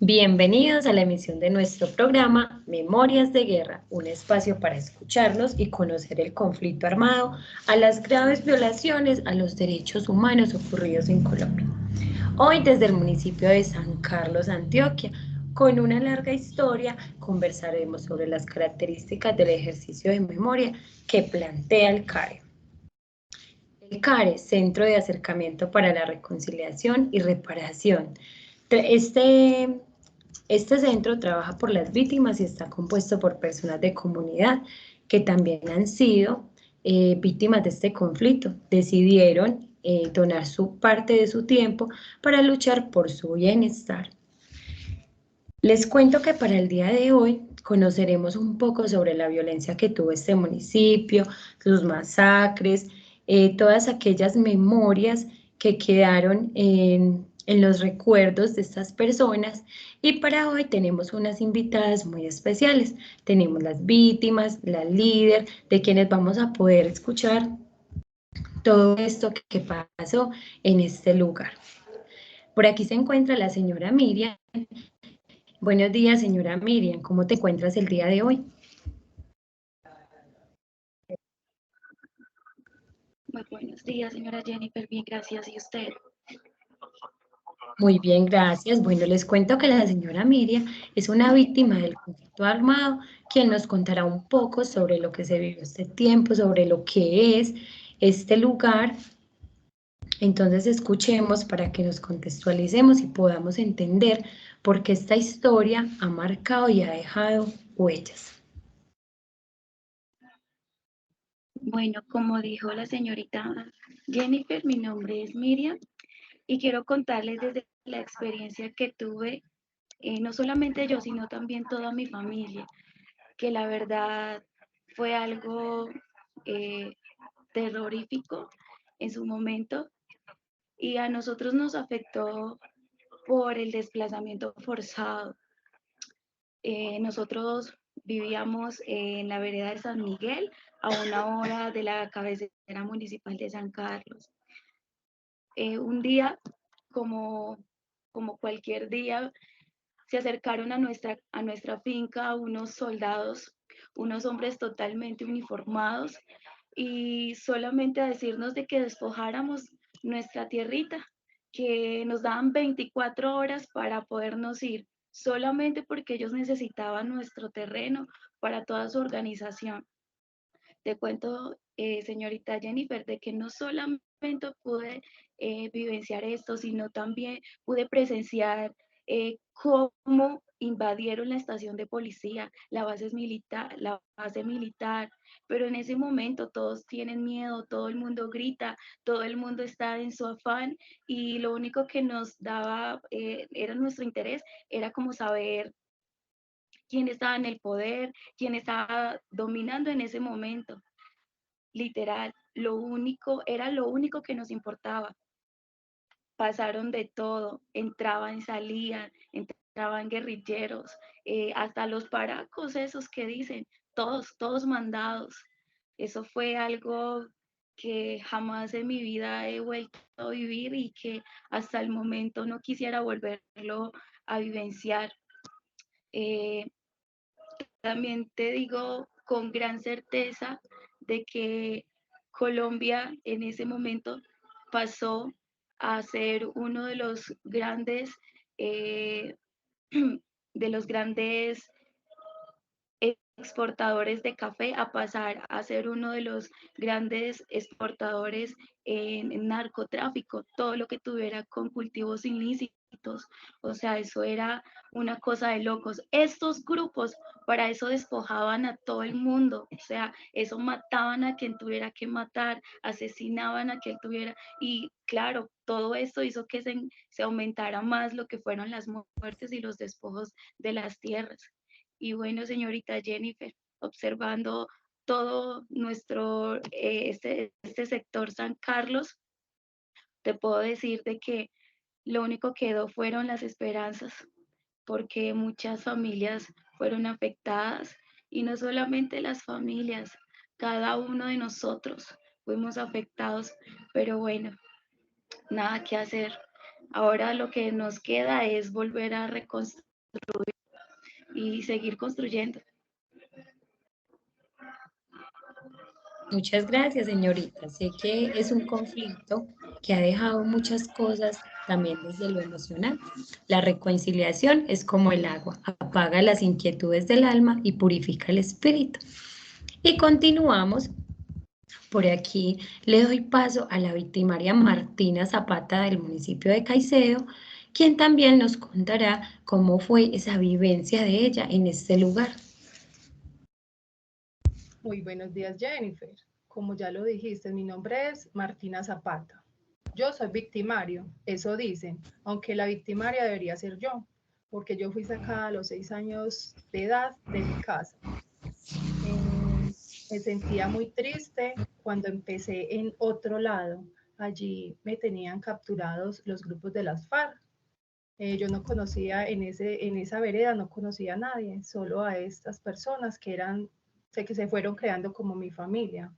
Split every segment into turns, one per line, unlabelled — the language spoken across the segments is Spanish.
Bienvenidos a la emisión de nuestro programa Memorias de Guerra, un espacio para escucharnos y conocer el conflicto armado, a las graves violaciones a los derechos humanos ocurridos en Colombia. Hoy desde el municipio de San Carlos, Antioquia, con una larga historia, conversaremos sobre las características del ejercicio de memoria que plantea el CARE. El CARE, Centro de Acercamiento para la Reconciliación y Reparación. Este centro trabaja por las víctimas y está compuesto por personas de comunidad que también han sido víctimas de este conflicto. Decidieron donar su parte de su tiempo para luchar por su bienestar. Les cuento que para el día de hoy conoceremos un poco sobre la violencia que tuvo este municipio, sus masacres, todas aquellas memorias que quedaron en los recuerdos de estas personas. Y para hoy tenemos unas invitadas muy especiales. Tenemos las víctimas, la líder, de quienes vamos a poder escuchar todo esto que pasó en este lugar. Por aquí se encuentra la señora Miriam. Buenos días, señora Miriam. ¿Cómo te encuentras el día de hoy?
Muy buenos días, señora Jennifer. Bien, gracias. ¿Y usted?
Muy bien, gracias. Bueno, les cuento que la señora Miriam es una víctima del conflicto armado, quien nos contará un poco sobre lo que se vivió este tiempo, sobre lo que es este lugar. Entonces, escuchemos para que nos contextualicemos y podamos entender por qué esta historia ha marcado y ha dejado huellas.
Bueno, como dijo la señorita Jennifer, mi nombre es Miriam y quiero contarles desde la experiencia que tuve, no solamente yo, sino también toda mi familia, que la verdad fue algo eh, terrorífico en su momento y a nosotros nos afectó por el desplazamiento forzado. Nosotros vivíamos en la vereda de San Miguel, a una hora de la cabecera municipal de San Carlos. Un día, como, como cualquier día, se acercaron a nuestra finca unos soldados, unos hombres totalmente uniformados, y solamente a decirnos de que despojáramos nuestra tierrita, que nos daban 24 horas para podernos ir, solamente porque ellos necesitaban nuestro terreno para toda su organización. Te cuento, señorita Jennifer, de que no solamente pude vivenciar esto, sino también pude presenciar cómo invadieron la estación de policía, la base militar, pero en ese momento todos tienen miedo, todo el mundo grita, todo el mundo está en su afán y lo único que nos daba, era nuestro interés, era como saber quién estaba en el poder, quién estaba dominando en ese momento. Literal, era lo único que nos importaba. Pasaron de todo, entraban guerrilleros, hasta los paracos esos que dicen, todos mandados. Eso fue algo que jamás en mi vida he vuelto a vivir y que hasta el momento no quisiera volverlo a vivenciar. Eh, También te digo con gran certeza de que Colombia en ese momento pasó a ser uno eh, de los grandes exportadores de café a pasar a ser uno de los grandes exportadores en narcotráfico, todo lo que tuviera con cultivos ilícitos. O sea, eso era una cosa de locos. Estos grupos para eso despojaban a todo el mundo, o sea, eso mataban a quien tuviera que matar, asesinaban a quien tuviera, y claro, todo esto hizo que se aumentara más lo que fueron las muertes y los despojos de las tierras. Y bueno, señorita Jennifer, observando todo este sector San Carlos, te puedo decir de que lo único que quedó fueron las esperanzas, porque muchas familias fueron afectadas y no solamente las familias, cada uno de nosotros fuimos afectados, pero bueno, nada que hacer. Ahora lo que nos queda es volver a reconstruir y seguir construyendo.
Muchas gracias, señorita. Sé que es un conflicto que ha dejado muchas cosas también desde lo emocional. La reconciliación es como el agua, apaga las inquietudes del alma y purifica el espíritu. Y continuamos. Por aquí le doy paso a la victimaria Martina Zapata del municipio de Caicedo, quien también nos contará cómo fue esa vivencia de ella en este lugar.
Muy buenos días, Jennifer. Como ya lo dijiste, mi nombre es Martina Zapata. Yo soy victimario, eso dicen, aunque la victimaria debería ser yo, porque yo fui sacada a los 6 años de edad de mi casa. Me sentía muy triste cuando empecé en otro lado. Allí me tenían capturados los grupos de las FARC. Yo no conocía en esa vereda, no conocía a nadie, solo a estas personas que se fueron creando como mi familia.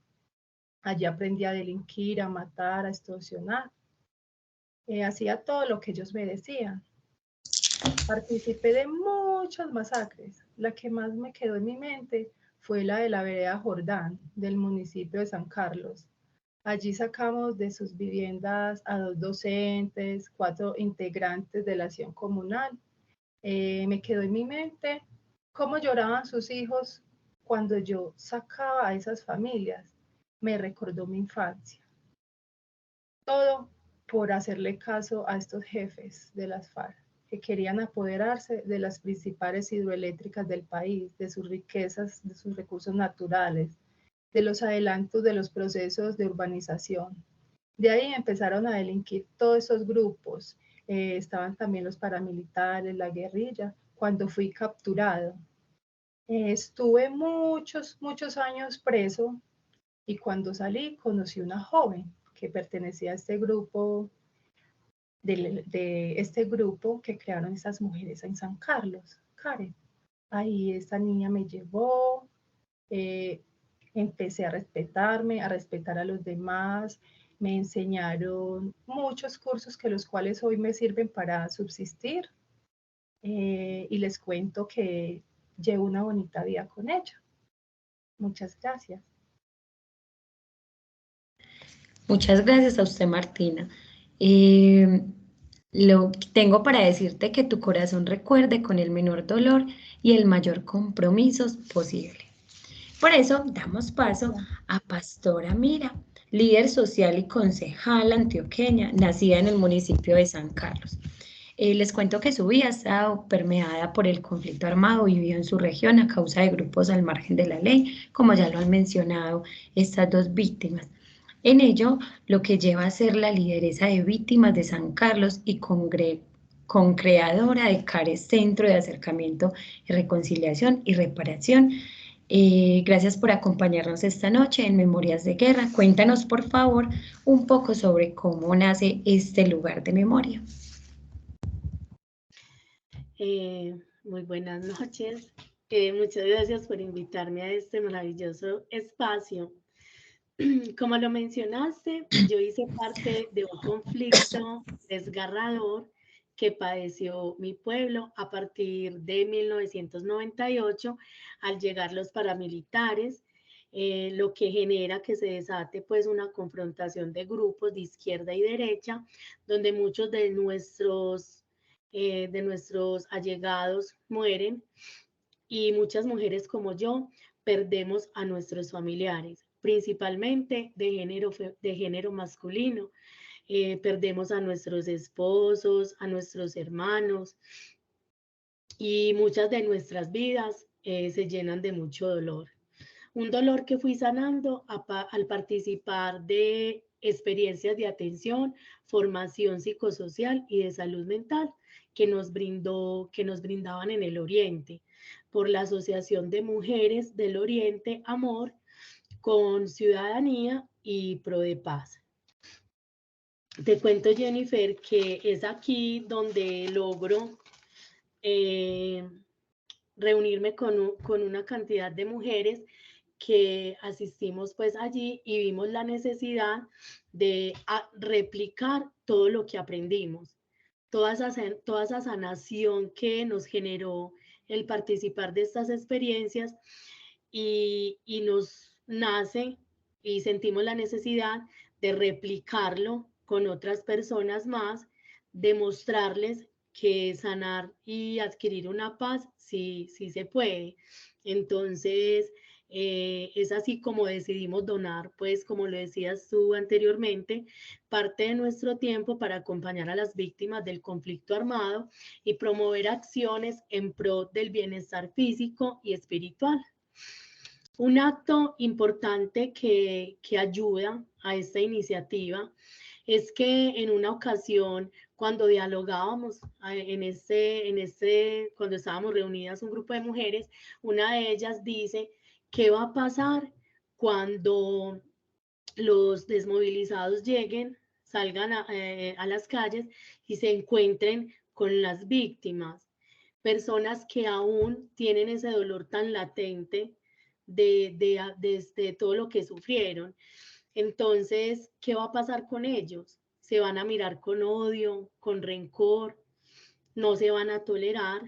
Allí aprendí a delinquir, a matar, a extorsionar. Hacía todo lo que ellos me decían. Participé de muchas masacres. La que más me quedó en mi mente fue la de la vereda Jordán, del municipio de San Carlos. Allí sacamos de sus viviendas a 2 docentes, 4 integrantes de la acción comunal. Me quedó en mi mente cómo lloraban sus hijos cuando yo sacaba a esas familias. Me recordó mi infancia. Todo por hacerle caso a estos jefes de las FARC, que querían apoderarse de las principales hidroeléctricas del país, de sus riquezas, de sus recursos naturales, de los adelantos de los procesos de urbanización. De ahí empezaron a delinquir todos esos grupos. Estaban también los paramilitares, la guerrilla, cuando fui capturado. Estuve muchos años preso y cuando salí conocí una joven que pertenecía a este grupo, de este grupo que crearon esas mujeres en San Carlos, Karen. Ahí esta niña me llevó, eh, empecé a respetarme, a respetar a los demás, me enseñaron muchos cursos que los cuales hoy me sirven para subsistir y les cuento que llevo una bonita vida con ella. Muchas gracias.
Muchas gracias a usted, Martina. Lo que tengo para decirte que tu corazón recuerde con el menor dolor y el mayor compromiso posible. Por eso damos paso a Pastora Mira, líder social y concejal antioqueña, nacida en el municipio de San Carlos. Les cuento que su vida ha estado permeada por el conflicto armado vivido en su región a causa de grupos al margen de la ley, como ya lo han mencionado estas dos víctimas. En ello, lo que lleva a ser la lideresa de víctimas de San Carlos y concreadora de CARES, Centro de Acercamiento y Reconciliación y Reparación. Gracias por acompañarnos esta noche en Memorias de Guerra. Cuéntanos, por favor, un poco sobre cómo nace este lugar de memoria.
Muy buenas noches. Muchas gracias por invitarme a este maravilloso espacio. Como lo mencionaste, yo hice parte de un conflicto desgarrador que padeció mi pueblo a partir de 1998 al llegar los paramilitares, lo que genera que se desate pues una confrontación de grupos de izquierda y derecha, donde muchos de nuestros allegados mueren y muchas mujeres como yo perdemos a nuestros familiares, principalmente de género masculino. Perdemos a nuestros esposos, a nuestros hermanos y muchas de nuestras vidas se llenan de mucho dolor. Un dolor que fui sanando al participar de experiencias de atención, formación psicosocial y de salud mental que nos brindaban en el Oriente por la Asociación de Mujeres del Oriente Amor con Ciudadanía y Pro de Paz. Te cuento, Jennifer, que es aquí donde logro reunirme con una cantidad de mujeres que asistimos pues allí y vimos la necesidad de replicar todo lo que aprendimos. toda esa sanación que nos generó el participar de estas experiencias, y nos nace y sentimos la necesidad de replicarlo con otras personas más, demostrarles que sanar y adquirir una paz sí se puede. Entonces, es así como decidimos donar, pues como lo decías tú anteriormente, parte de nuestro tiempo para acompañar a las víctimas del conflicto armado y promover acciones en pro del bienestar físico y espiritual. Un acto importante que ayuda a esta iniciativa es que en una ocasión, cuando dialogábamos cuando estábamos reunidas un grupo de mujeres, una de ellas dice: ¿qué va a pasar cuando los desmovilizados lleguen, salgan a las calles y se encuentren con las víctimas? Personas que aún tienen ese dolor tan latente de todo lo que sufrieron. Entonces, ¿qué va a pasar con ellos? Se van a mirar con odio, con rencor, no se van a tolerar,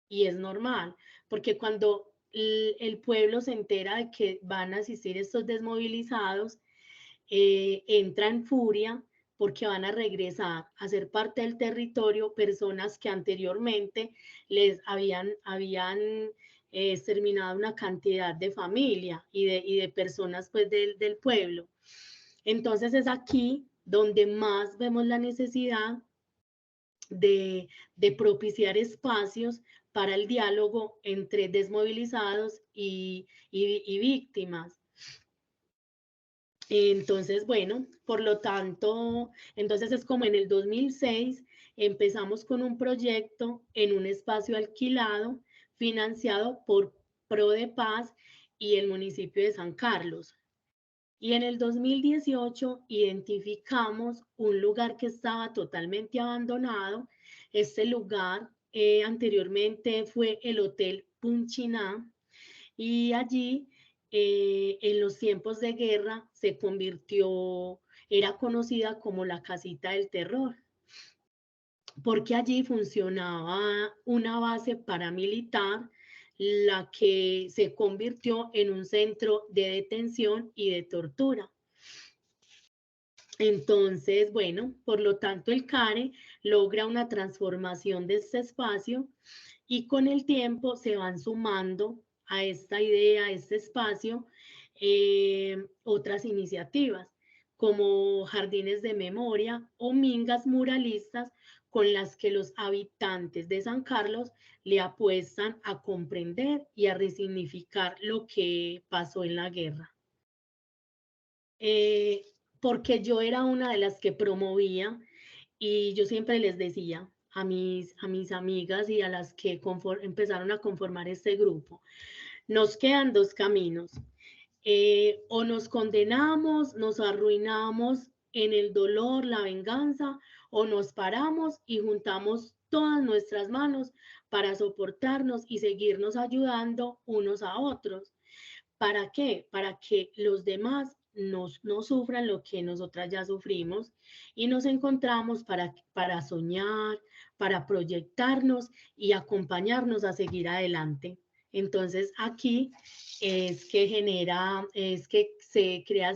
y es normal, porque cuando el pueblo se entera de que van a asistir estos desmovilizados, entra en furia porque van a regresar a ser parte del territorio personas que anteriormente les habían exterminado una cantidad de familia y de personas pues del pueblo. Entonces es aquí donde más vemos la necesidad de propiciar espacios para el diálogo entre desmovilizados y víctimas. Entonces, bueno, por lo tanto, entonces es como en el 2006 empezamos con un proyecto en un espacio alquilado financiado por ProDePaz y el municipio de San Carlos. Y en el 2018 identificamos un lugar que estaba totalmente abandonado. Este lugar anteriormente fue el Hotel Punchiná, y allí en los tiempos de guerra se convirtió, era conocida como la casita del terror, porque allí funcionaba una base paramilitar, la que se convirtió en un centro de detención y de tortura. Entonces, bueno, por lo tanto el CARE logra una transformación de este espacio, y con el tiempo se van sumando a esta idea, a este espacio, otras iniciativas como jardines de memoria o mingas muralistas, con las que los habitantes de San Carlos le apuestan a comprender y a resignificar lo que pasó en la guerra. Porque yo era una de las que promovía, y yo siempre les decía a mis amigas y a las que empezaron a conformar este grupo: nos quedan dos caminos, o nos condenamos, nos arruinamos en el dolor, la venganza, o nos paramos y juntamos todas nuestras manos para soportarnos y seguirnos ayudando unos a otros. ¿Para qué? Para que los demás no sufran lo que nosotras ya sufrimos, y nos encontramos para soñar, para proyectarnos y acompañarnos a seguir adelante. Entonces aquí es que se crea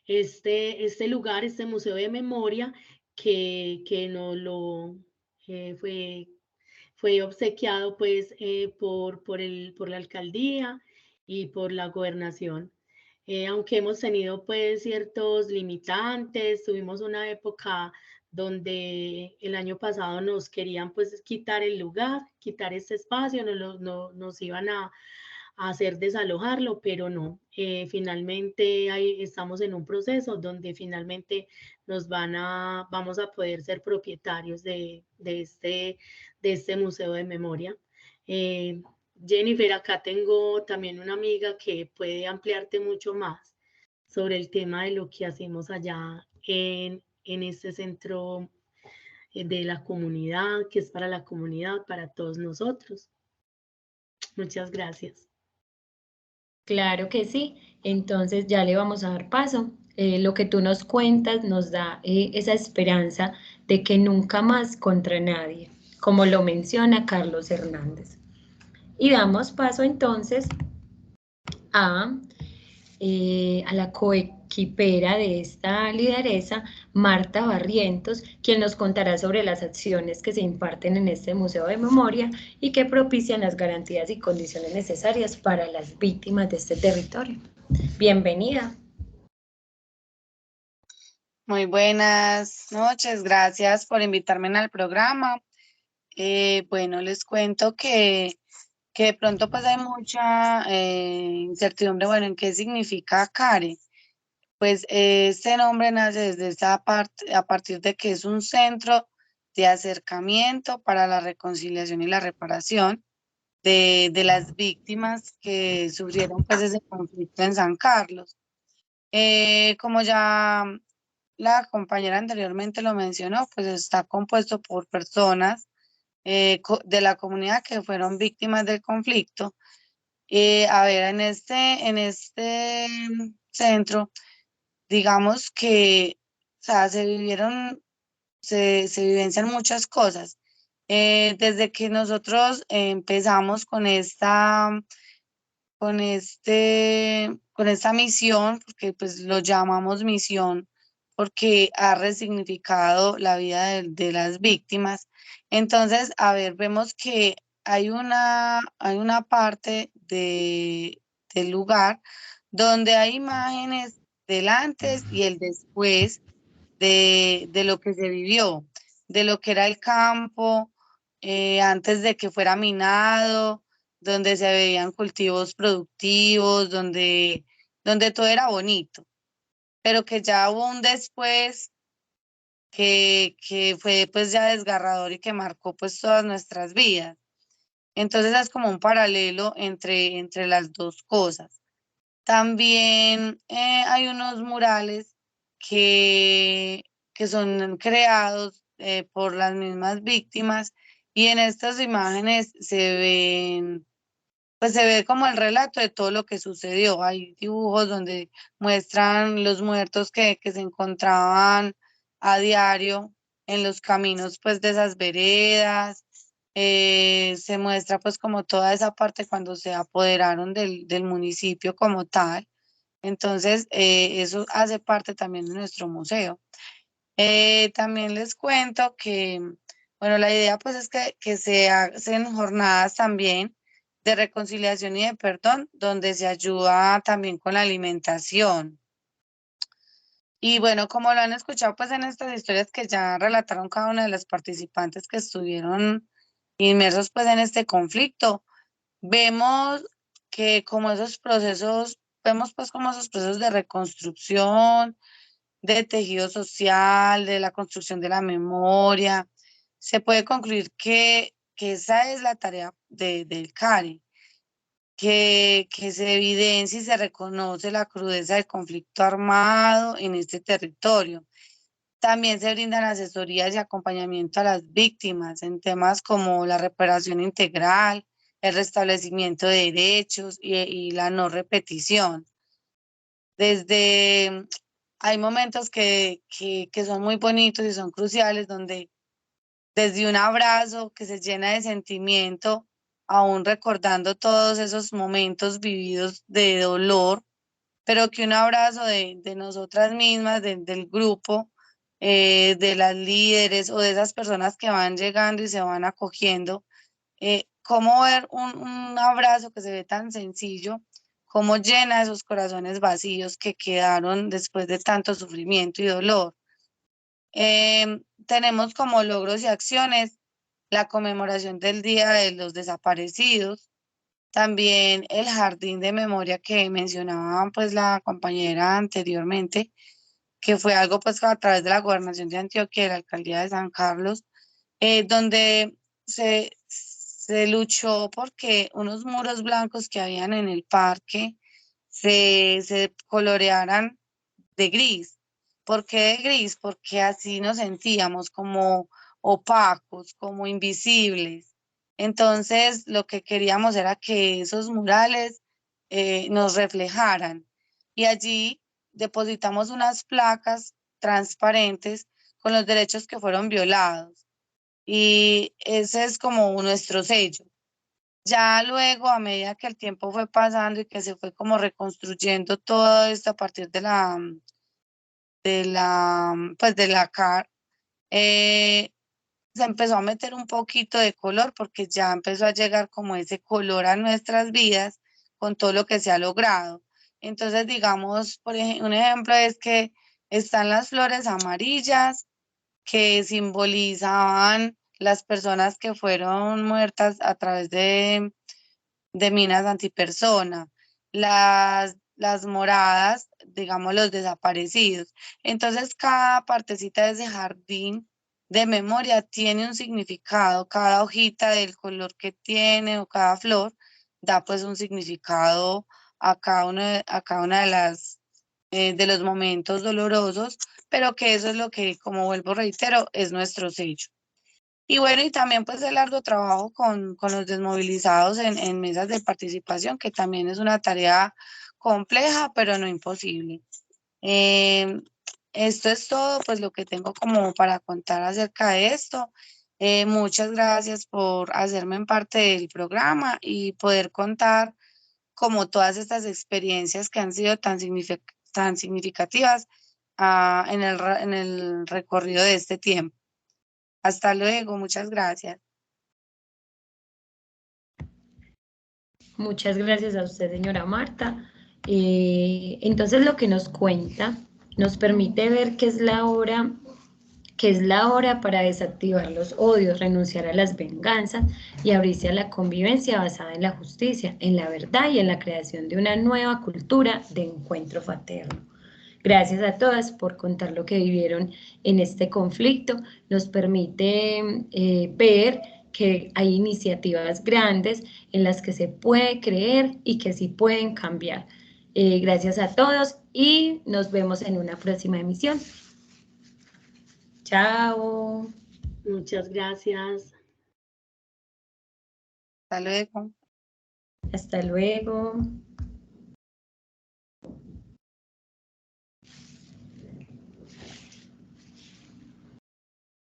este lugar, este museo de memoria que nos lo fue obsequiado pues por la alcaldía y por la gobernación. Aunque hemos tenido pues ciertos limitantes, tuvimos una época donde el año pasado nos querían pues quitar el lugar, quitar este espacio, nos iban a hacer desalojarlo, pero no, finalmente estamos en un proceso donde finalmente vamos a poder ser propietarios de este museo de memoria. Jennifer, acá tengo también una amiga que puede ampliarte mucho más sobre el tema de lo que hacemos allá en este centro de la comunidad, que es para la comunidad, para todos nosotros. Muchas gracias.
Claro que sí, entonces ya le vamos a dar paso. lo que tú nos cuentas nos da esa esperanza de que nunca más contra nadie, como lo menciona Carlos Hernández. Y damos paso entonces a la coequipera de esta lideresa, Marta Barrientos, quien nos contará sobre las acciones que se imparten en este Museo de Memoria y que propician las garantías y condiciones necesarias para las víctimas de este territorio. Bienvenida.
Muy buenas noches, gracias por invitarme al programa. Bueno, les cuento que de pronto pues hay mucha incertidumbre, bueno, en qué significa CARE. Pues este nombre nace desde esa parte, a partir de que es un centro de acercamiento para la reconciliación y la reparación de las víctimas que sufrieron pues ese conflicto en San Carlos. Como ya la compañera anteriormente lo mencionó, pues está compuesto por personas de la comunidad que fueron víctimas del conflicto. A ver, en este centro, digamos que, o sea, se vivencian muchas cosas. Desde que nosotros empezamos con esta misión, porque pues lo llamamos misión, porque ha resignificado la vida de las víctimas. Entonces, a ver, vemos que hay una parte del lugar donde hay imágenes del antes y el después de lo que se vivió, de lo que era el campo, antes de que fuera minado, donde se veían cultivos productivos, donde todo era bonito, pero que ya hubo un después que fue pues ya desgarrador y que marcó pues todas nuestras vidas. Entonces es como un paralelo entre las dos cosas. También hay unos murales que son creados por las mismas víctimas y en estas imágenes pues se ve como el relato de todo lo que sucedió. Hay dibujos donde muestran los muertos que se encontraban a diario en los caminos pues de esas veredas. Se muestra pues como toda esa parte cuando se apoderaron del municipio como tal. Entonces, eso hace parte también de nuestro museo. También les cuento que, bueno, la idea pues es que se hacen jornadas también de reconciliación y de perdón, donde se ayuda también con la alimentación. Y bueno, como lo han escuchado pues en estas historias que ya relataron cada una de las participantes que estuvieron inmersos pues en este conflicto, vemos que como esos procesos, vemos pues como esos procesos de reconstrucción, de tejido social, de la construcción de la memoria, se puede concluir que esa es la tarea del CARE, que se evidencia y se reconoce la crudeza del conflicto armado en este territorio. También se brindan asesorías y acompañamiento a las víctimas en temas como la reparación integral, el restablecimiento de derechos y la no repetición. Hay momentos que son muy bonitos y son cruciales, donde desde un abrazo que se llena de sentimiento, aún recordando todos esos momentos vividos de dolor, pero que un abrazo de nosotras mismas, del grupo, de las líderes o de esas personas que van llegando y se van acogiendo, cómo ver un abrazo que se ve tan sencillo, cómo llena esos corazones vacíos que quedaron después de tanto sufrimiento y dolor. Tenemos como logros y acciones la conmemoración del Día de los Desaparecidos, también el jardín de memoria que mencionaba pues la compañera anteriormente, que fue algo pues a través de la Gobernación de Antioquia y de la Alcaldía de San Carlos, donde se luchó porque unos muros blancos que habían en el parque se colorearan de gris. ¿Por qué de gris? Porque así nos sentíamos como opacos, como invisibles. Entonces, lo que queríamos era que esos murales nos reflejaran. Y allí depositamos unas placas transparentes con los derechos que fueron violados. Y ese es como nuestro sello. Ya luego, a medida que el tiempo fue pasando y que se fue como reconstruyendo todo esto a partir pues de la CAR, se empezó a meter un poquito de color porque ya empezó a llegar como ese color a nuestras vidas con todo lo que se ha logrado. Entonces, digamos, por ejemplo, un ejemplo es que están las flores amarillas que simbolizaban las personas que fueron muertas a través de minas antipersona, las moradas, digamos, los desaparecidos. Entonces, cada partecita de ese jardín de memoria tiene un significado, cada hojita del color que tiene o cada flor da pues un significado a cada una de los momentos dolorosos, pero que eso es lo que, como vuelvo reitero, es nuestro sello. Y bueno, y también pues el arduo trabajo con los desmovilizados en mesas de participación, que también es una tarea compleja, pero no imposible. Esto es todo, pues lo que tengo como para contar acerca de esto. Muchas gracias por hacerme en parte del programa y poder contar como todas estas experiencias que han sido tan significativas en el recorrido de este tiempo. Hasta luego, muchas gracias.
Muchas gracias a usted, señora Marta. Entonces, lo que nos cuenta nos permite ver que es la hora para desactivar los odios, renunciar a las venganzas y abrirse a la convivencia basada en la justicia, en la verdad y en la creación de una nueva cultura de encuentro fraterno. Gracias a todas por contar lo que vivieron en este conflicto. Nos permite ver que hay iniciativas grandes en las que se puede creer y que sí pueden cambiar. Gracias a todos y nos vemos en una próxima emisión. Chao.
Muchas gracias.
Hasta luego.
Hasta luego.